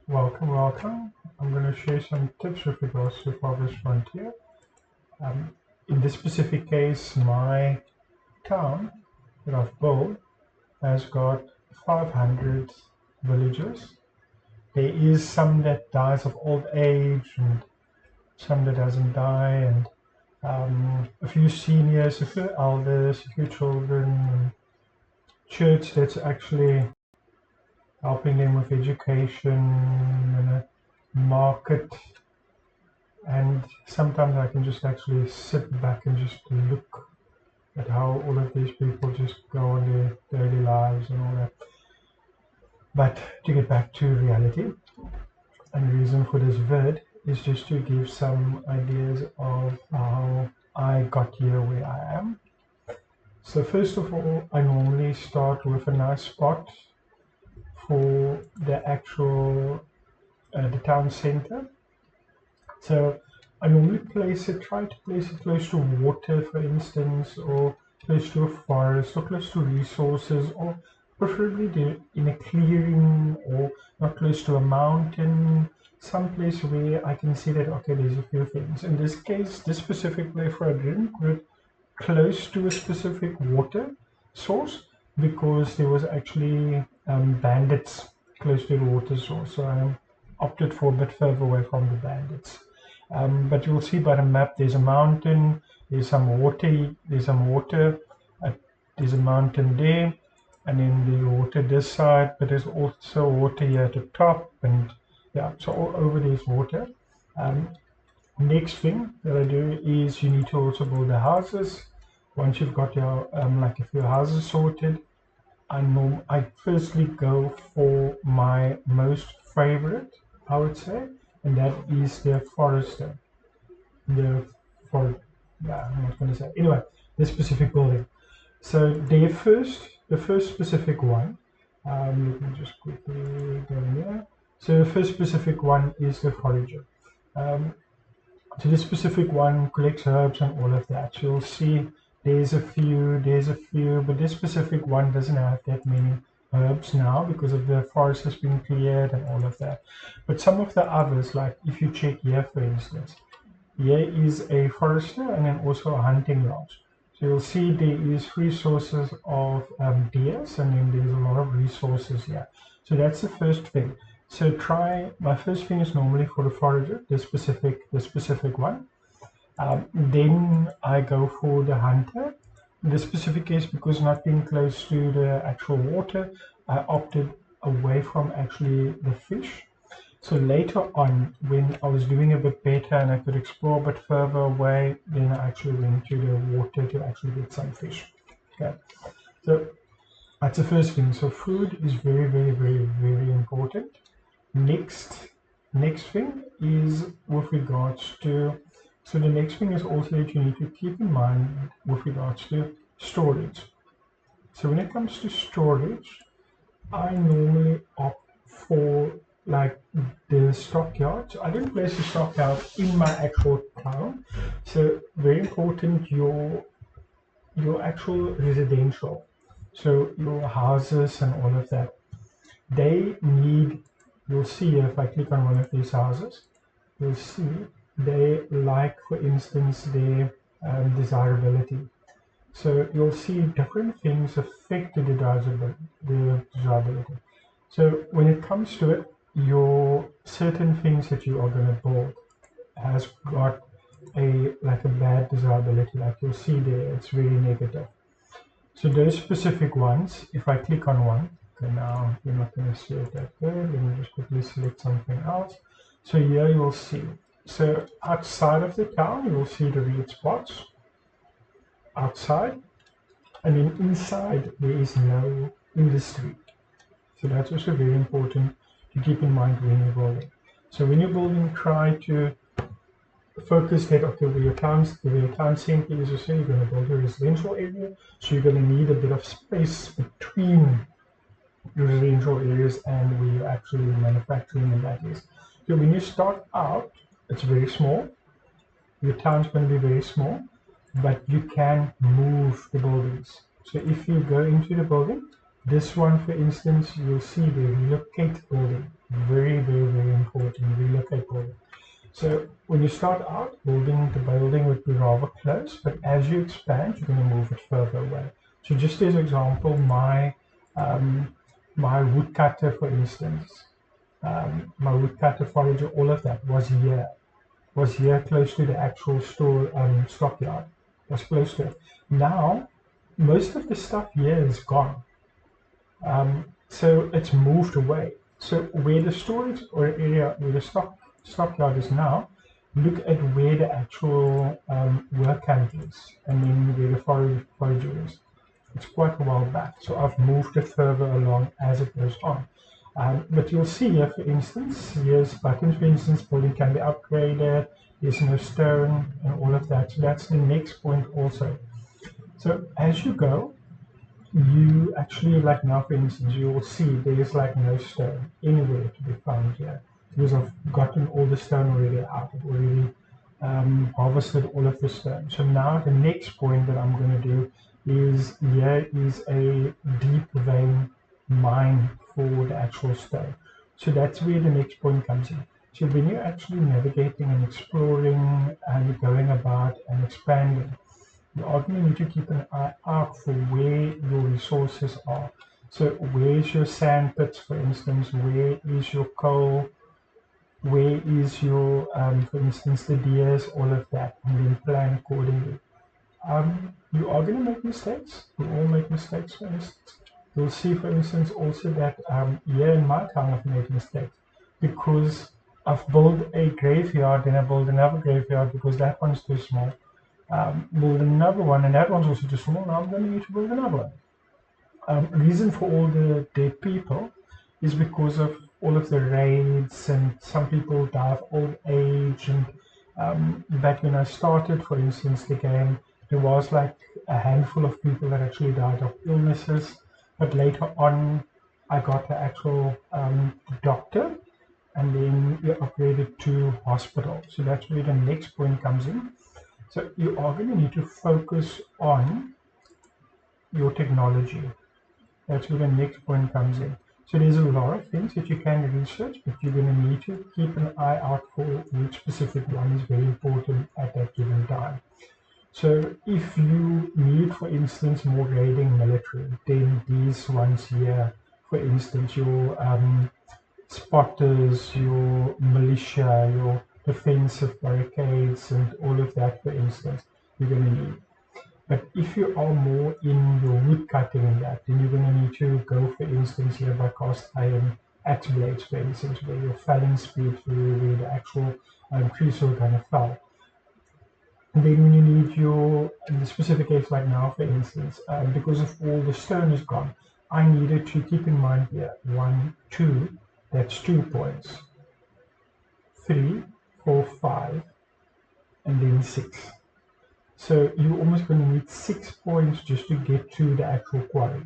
Welcome. I'm going to share some tips with regards to Farthest Frontier. In this specific case, my town that I've built has got 500 villagers. There is some that dies of old age and some that doesn't die, and a few seniors, a few elders, a few children, and church that's actually helping them with education and a market. And sometimes I can just actually sit back and just look at how all of these people just go on their daily lives and all that. But to get back to reality, and the reason for this vid is just to give some ideas of how I got here where I am. So first of all, I normally start with a nice spot for the actual the town center. So I normally try to place it close to water, for instance, or close to a forest, or close to resources, or preferably in a clearing, or not close to a mountain, someplace where I can see that, okay, there's a few things. In this case, this specific place, I didn't put it close to a specific water source because there was actually bandits close to the water source. So I opted for a bit further away from the bandits. But you'll see by the map, there's a mountain, there's some water, uh, there's a mountain there, and then there's water this side, but there's also water here at the top, and yeah, so all over there's water. Um, Next thing that I do is you need to also build the houses. Once you've got your like a few houses sorted, I firstly go for my most favorite, I would say, and that is the forester. The for yeah, I'm not going to say anyway. The specific building. So the first specific one. Let me just quickly go here. So the first specific one is the forager. Um, so this specific one collects herbs and all of that. You'll see there's a few, but this specific one doesn't have that many herbs now because of the forest has been cleared and all of that. But some of the others, like if you check here, for instance, here is a forester and then also a hunting lodge. So you'll see there is three sources of deers, and then there's a lot of resources here. So that's the first thing. So my first thing is normally for the forager, the specific one. Then I go for the hunter. In this specific case, because not being close to the actual water, I opted away from actually the fish. So later on, when I was doing a bit better and I could explore a bit further away, then I actually went to the water to actually get some fish. Okay, so that's the first thing. So food is very, very, very, very important. Next thing is with regards to, so the next thing is also that you need to keep in mind with regards to storage. So when it comes to storage, I normally opt for like the stockyard. So I didn't place the stockyard in my actual town. So very important your actual residential. So your houses and all of that. They need, you'll see if I click on one of these houses, you'll see they like, for instance, their desirability. So you'll see different things affect the desirability. So when it comes to it, your certain things that you are going to build has got a bad desirability, like you'll see there, it's really negative. So those specific ones, if I click on one, okay, now you're not going to see it that good. Let me just quickly select something else. So here you'll see. So outside of the town, you'll see the red spots outside, and then inside there is no industry. So that's also very important to keep in mind when you're building. So when you're building, try to focus that, okay, where your town center is, also you're going to build a residential area, so you're going to need a bit of space between your residential areas and where you're actually manufacturing, and that is. So when you start out, it's very small. Your town's going to be very small, but you can move the buildings. So if you go into the building, this one, for instance, you'll see the relocate building. Very, very, very you start out, the building would be rather close, but as you expand, you're going to move it further away. So just as example, my woodcutter, for instance, my woodcutter, forager, all of that was here close to the actual stockyard, was close to it. Now, most of the stuff here is gone. So it's moved away. So where the storage or area where the stockyard is now, look at where the actual work camp is, and then where the forager is. It's quite a while back, so I've moved it further along as it goes on. But you'll see here, for instance, here's buttons, for instance, building can be upgraded, there's no stone and all of that. So that's the next point also. So as you go, you actually, like now for instance, you will see there's like no stone anywhere to be found here, because I've gotten all the stone already out. I've already harvested all of the stone. So now the next point that I'm going to do is, here is a deep vein mine for the actual stone. So that's where the next point comes in. So when you're actually navigating and exploring and going about and expanding, you are going to need to keep an eye out for where your resources are. So where's your sand pits, for instance? Where is your coal? Where is your, for instance, the deers, all of that, and then plan accordingly. You are going to make mistakes. We all make mistakes, for instance. You'll see, for instance, also that here in my town I've made mistakes because I've built a graveyard and I built another graveyard because that one's too small. Build another one and that one's also too small. Now I'm going to need to build another one. Reason for all the dead people is because of all of the raids, and some people die of old age. And back when I started, for instance, the game, there was like a handful of people that actually died of illnesses. But later on, I got the actual doctor, and then we upgraded to hospital. So that's where the next point comes in. So you are going to need to focus on your technology. That's where the next point comes in. So there's a lot of things that you can research, but you're going to need to keep an eye out for which specific one is very important at that given time. So if you need, for instance, more grading military, then these ones here, for instance, your spotters, your militia, your defensive barricades, and all of that, for instance, you're going to need. But if you are more in your wood cutting and that, then you're going to need to go, for instance, here by cast iron axe blades, for instance, where your felling speed, where the actual trees are going to fell. And then you need your, in the specific case like now, for instance, because of all the stone is gone, I needed to keep in mind here, 1, 2, that's 2 points, 3, 4, 5, and then 6. So you're almost going to need 6 points just to get to the actual quarry.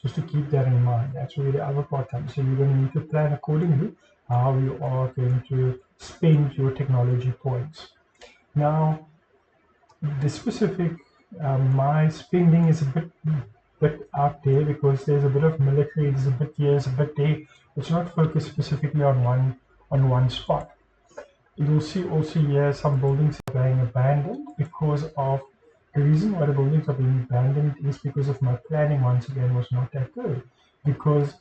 Just to keep that in mind. That's where the other part comes. So you're going to need to plan accordingly how you are going to spend your technology points. Now, the specific, my spending is a bit out there because there's a bit of military, there's a bit here, there's a bit there. It's not focused specifically on one spot. You'll see also here some buildings are being abandoned because of the reason why the buildings are being abandoned is because of my planning once again was not that good, because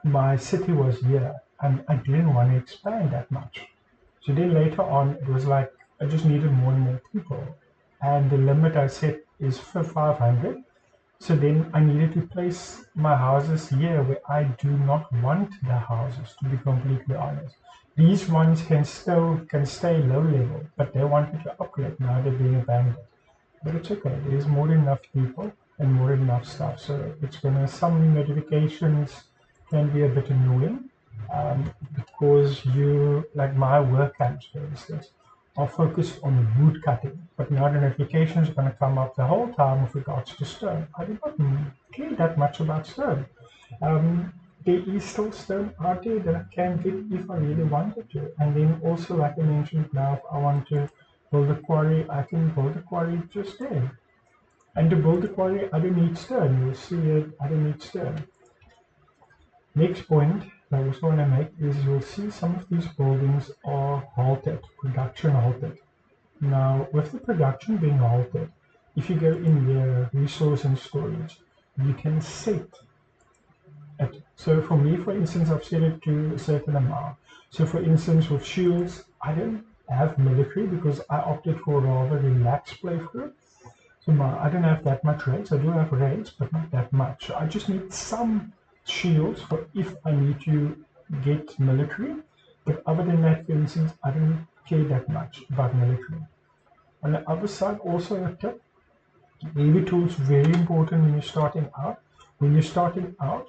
my city was here and I didn't want to expand that much. So then later on it was like I just needed more and more people, and the limit I set is for 500. So then I needed to place my houses here where I do not want the houses, to be completely honest. These ones can stay low level, but they wanted to upgrade. Now they're being abandoned. But it's okay. There's more than enough people and more than enough stuff. So it's gonna, some notifications can be a bit annoying because you, like my work camps, for instance, are focused on wood cutting, but now the notifications are going to come up the whole time with regards to stone. I do not care that much about stone. There is still stone out there that I can get if I really wanted to. And then also, like I mentioned, now if I want to build a quarry, I can build a quarry just there. And to build a quarry, I don't need stone. You'll see it, I don't need stone. Next point I also want to make is you'll see some of these buildings are halted, production halted. Now, with the production being halted, if you go in here, resource and storage, you can set it. So for me, for instance, I've set it to a certain amount. So for instance, with shields, I don't have military because I opted for a rather relaxed playthrough. So I don't have that much raids. I do have raids, but not that much. So I just need some shields for if I need to get military. But other than that, for instance, I don't care that much about military. On the other side, also a tip, heavy tools very important when you're starting out. When you're starting out,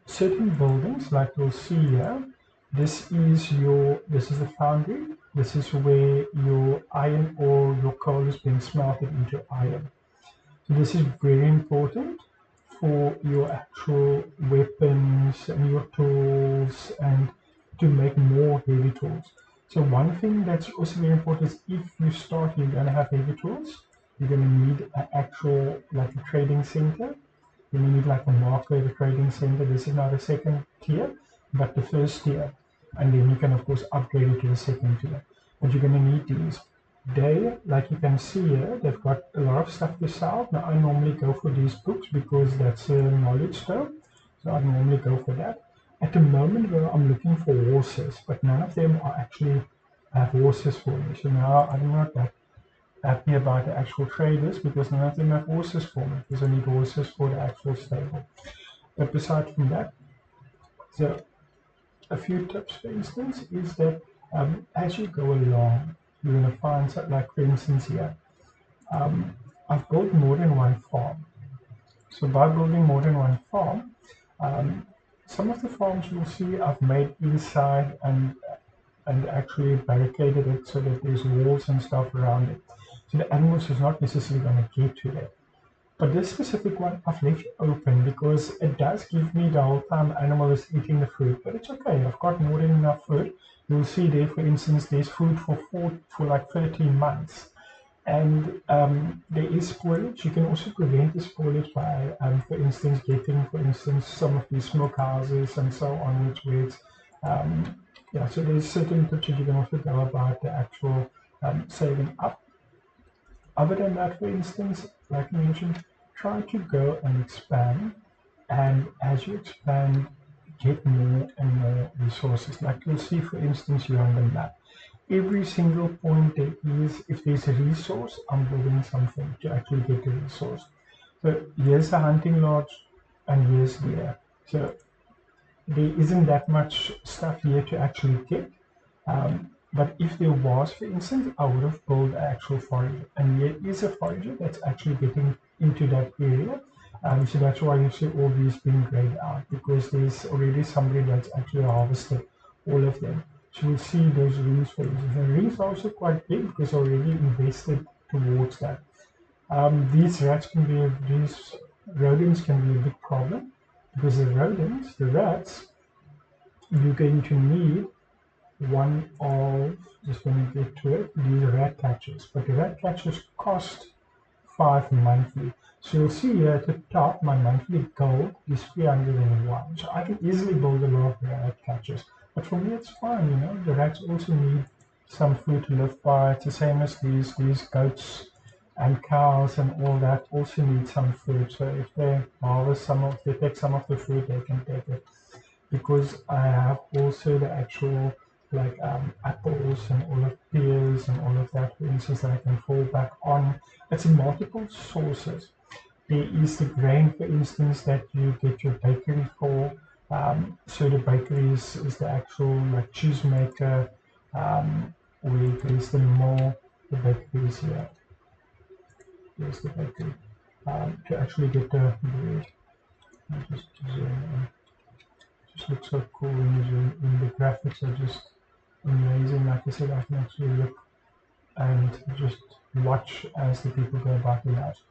certain buildings, like you'll see here, this is the foundry. This is where your iron or your coal is being smelted into iron. So this is very important for your actual weapons and your tools and to make more heavy tools. So one thing that's also very important is if you start, you're going to have heavy tools. You're going to need an actual, like a trading center. You need like a marker at a trading center. This is not a second tier, but the first tier. And then you can, of course, upgrade it to the second tier. But you're going to need these. They, like you can see here, they've got a lot of stuff to sell. Now, I normally go for these books because that's a knowledge stone. So I normally go for that. At the moment, though, I'm looking for horses, but none of them are actually have horses for me. So now I'm not that happy about the actual traders because none of them have horses for me because I need horses for the actual stable. But besides from that, so a few tips, for instance, is that as you go along, you're going to find something like, for instance, here, I've built more than one farm. So by building more than one farm, some of the farms you'll see I've made inside and actually barricaded it so that there's walls and stuff around it. So the animals is not necessarily going to get to it. But this specific one I've left it open because it does give me the whole time the animal is eating the food. But it's okay, I've got more than enough food. You'll see there, for instance, there's food for like 13 months. And there is spoilage. You can also prevent the spoilage by, for instance, getting, for instance, some of these smokehouses and so on, where it's, yeah, so there's certain tips that you can also go about the actual saving up. Other than that, for instance, like I mentioned, try to go and expand. And as you expand, get more and more resources. Like you'll see, for instance, here on the map. Every single point there is, if there's a resource, I'm building something to actually get the resource. So here's the hunting lodge, and here's there. So there isn't that much stuff here to actually get. But if there was, for instance, I would have built an actual forager. And here is a forager that's actually getting into that area. So that's why you see all these being grayed out, because there's already somebody that's actually harvested all of them. So you'll see those rings, for instance. The rings are also quite big because I already invested towards that. These rodents can be a big problem because the rats, you're going to need one of, just when you get to it, these rat catchers. But the rat catchers cost 5 monthly. So you'll see here at the top, my monthly goal is 301. So I can easily build a lot of rat catchers. But for me, it's fine, you know. The rats also need some food to live by. It's the same as these goats and cows and all that also need some food. So if they harvest they take some of the food, they can take it. Because I have also the actual like apples and all of pears and all of that, for instance, that I can fall back on. It's multiple sources. There is the grain, for instance, that you get your bakery for. So the bakery is the actual like cheese maker, where there's the mill, the bakery is here. There's the bakery. To actually get the bread. Just looks so cool when you zoom in. The graphics are just amazing. Like I said, I can actually look and just watch as the people go about their lives.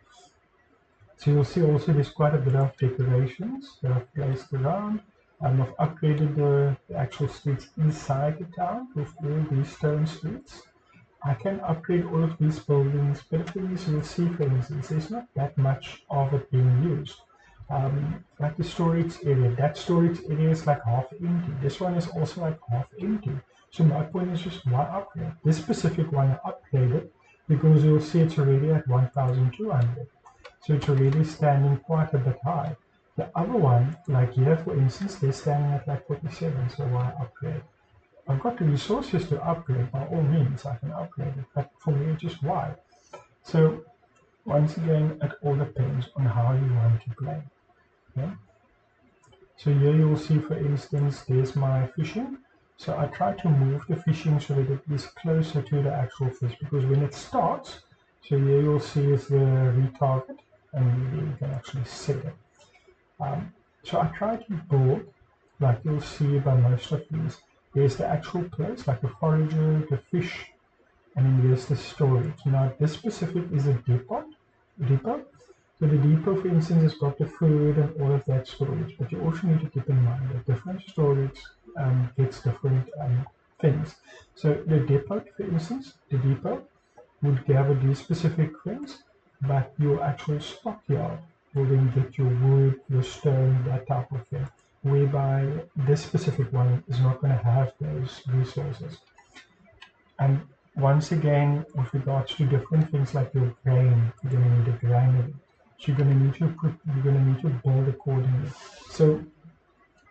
So you'll see also there's quite a bit of decorations that I've placed around. I've upgraded the actual streets inside the town with all these stone streets. I can upgrade all of these buildings, but the thing is, you'll see, for instance, there's not that much of it being used. like the storage area. That storage area is like half empty. This one is also like half empty. So my point is just why upgrade? This specific one I upgraded because you'll see it's already at 1,200. So it's already standing quite a bit high. The other one, like here for instance, they're standing at like 47, so why upgrade? I've got the resources to upgrade, by all means I can upgrade it, but for me just why? So once again, it all depends on how you want to play. Okay? So here you will see, for instance, there's my fishing. So I try to move the fishing so that it is closer to the actual fish, because when it starts, so here you'll see is the retarget, and you can actually set it. So I try to build, like you'll see by most of these, there's the actual place, like the forager, the fish, and then there's the storage. Now this specific is a depot. So the depot, for instance, has got the food and all of that storage, but you also need to keep in mind that different storage gets different things. So the depot, for instance, the depot would gather these specific things, but your actual stockyard will then get your wood, your stone, that type of thing, whereby this specific one is not going to have those resources. And once again, with regards to different things like your grain, you're going to need a granary. So you're going to need to build accordingly. So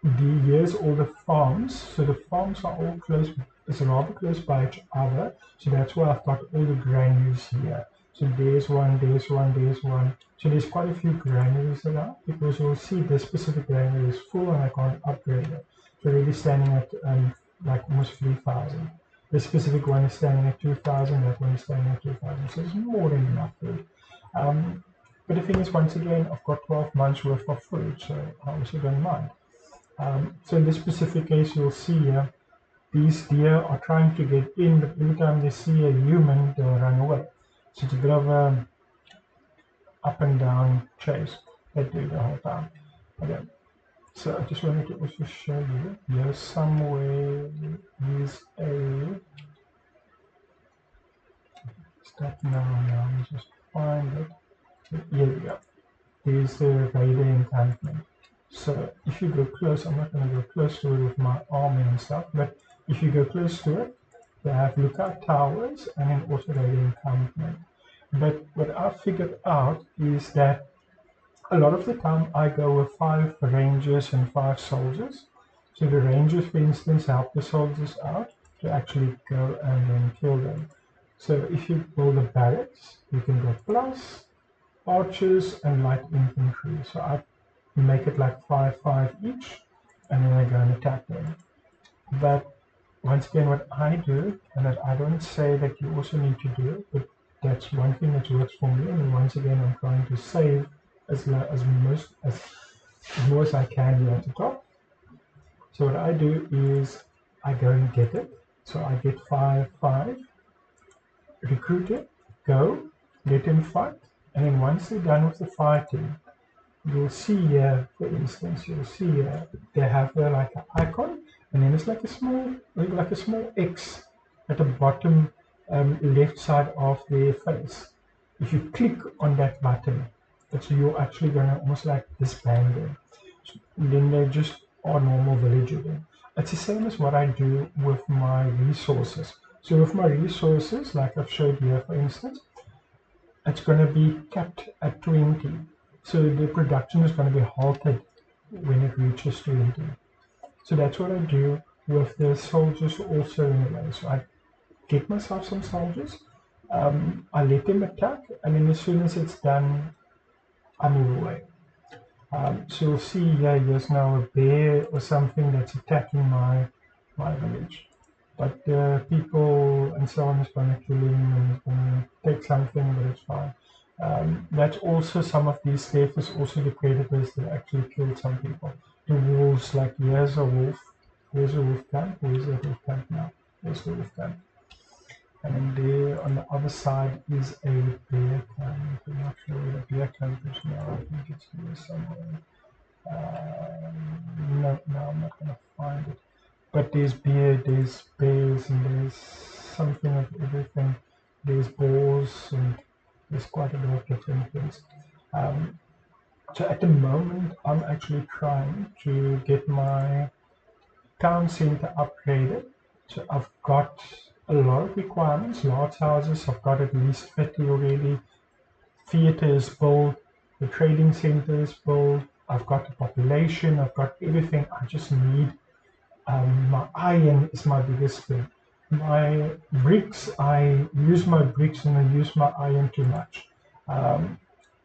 here's all the farms. So the farms are all close. It's rather close by each other. So that's why I've got all the granaries here. So there's one, there's one, there's one. So there's quite a few granaries around, because you'll see this specific granary is full and I can't upgrade it. So really standing at like almost 3,000. This specific one is standing at 2,000. That one is standing at 2,000. So it's more than enough food. But the thing is, once again, I've got 12 months worth of food, so I also don't mind. So in this specific case, you'll see here, these deer are trying to get in, but every time they see a human, they'll run away. So it's a bit of a up and down chase they do the whole time. Okay. So I just wanted to also show you, here somewhere is a, stop now, let's just find it. So here we go. There's the Raider encampment. So if you go close, I'm not going to go close to it with my army and stuff, but if you go close to it, they have lookout towers and then also Raider encampment. But what I figured out is that a lot of the time I go with 5 rangers and 5 soldiers. So the rangers, for instance, help the soldiers out to actually go and then kill them. So if you build a barracks, you can go plus archers and light infantry. So I make it like 5-5 each, and then I go and attack them. But once again, what I do, and that I don't say that you also need to do it, but that's one thing that works for me. And once again, I'm trying to save as more as I can here at the top. So what I do is I go and get it. So I get 5-5, recruit it, go, let them fight, and then once they're done with the fighting, you'll see here, for instance, you'll see here, they have like an icon, and then it's like a small X at the bottom left side of their face. If you click on that button, so you're actually going to almost like disband them. So then they just are normal villager then. It's the same as what I do with my resources. So with my resources, like I've showed here, for instance, it's going to be capped at 20. So the production is going to be halted when it reaches 20. So that's what I do with the soldiers also in a way. So I get myself some soldiers, I let them attack, and then as soon as it's done, I move away. So you'll see here, here's now a bear or something that's attacking my village. But people and so on is going to kill him and is going to take something, but it's fine. That's also some of these thefts is also the predators that actually killed some people. The wolves, like here's a wolf camp. Where's the wolf camp now? There's the wolf camp. And then there on the other side is a bear camp. I'm not sure where the bear camp is now. I think it's here somewhere. No, I'm not going to find it. But there's bear, there's bears, and there's something of everything. There's boars, and there's quite a lot of different things. So at the moment, I'm actually trying to get my town center upgraded. So I've got a lot of requirements, large houses. I've got at least 50 already. Theatre is built, the trading center is built. I've got the population. I've got everything. I just need my iron is my biggest thing. My bricks, I use my bricks and I use my iron too much.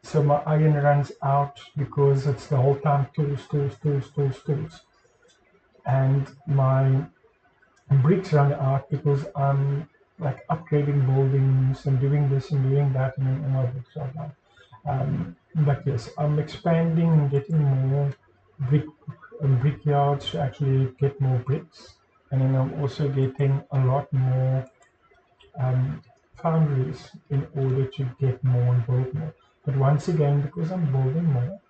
So my iron runs out because it's the whole time tools. And my bricks run out because I'm like upgrading buildings and doing this and doing that, and then my bricks are done. But yes, I'm expanding and getting more brick brickyards to actually get more bricks, and then I'm also getting a lot more foundries in order to get more and build more. But once again, because I'm building more,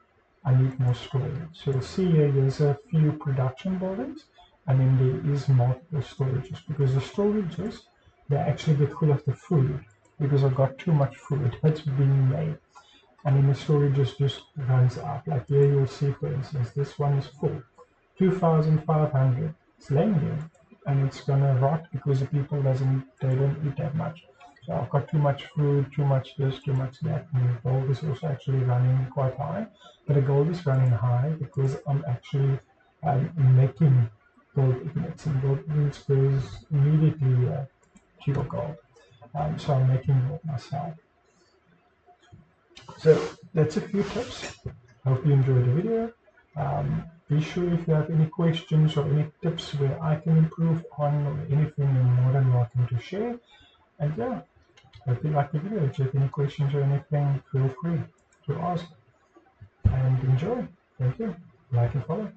I need more storage. So you'll see here, there's a few production buildings, and then there is multiple storages, because the storages, they actually get full of the food, because I've got too much food that's being made. And then the storages just runs out. Like here you'll see, for instance, this one is full. 2,500. It's laying there, and it's gonna rot because the people they don't eat that much. So I've got too much food, too much this, too much that. And the gold is also actually running quite high, but the gold is running high because I'm actually making gold ignites, and gold ignites goes immediately to your gold. So I'm making gold myself. So that's a few tips. Hope you enjoyed the video. Be sure if you have any questions or any tips where I can improve on or anything, you're more than welcome to share. And yeah, hope you like the video. If you have any questions or anything, feel free to ask. And enjoy. Thank you. Like and follow.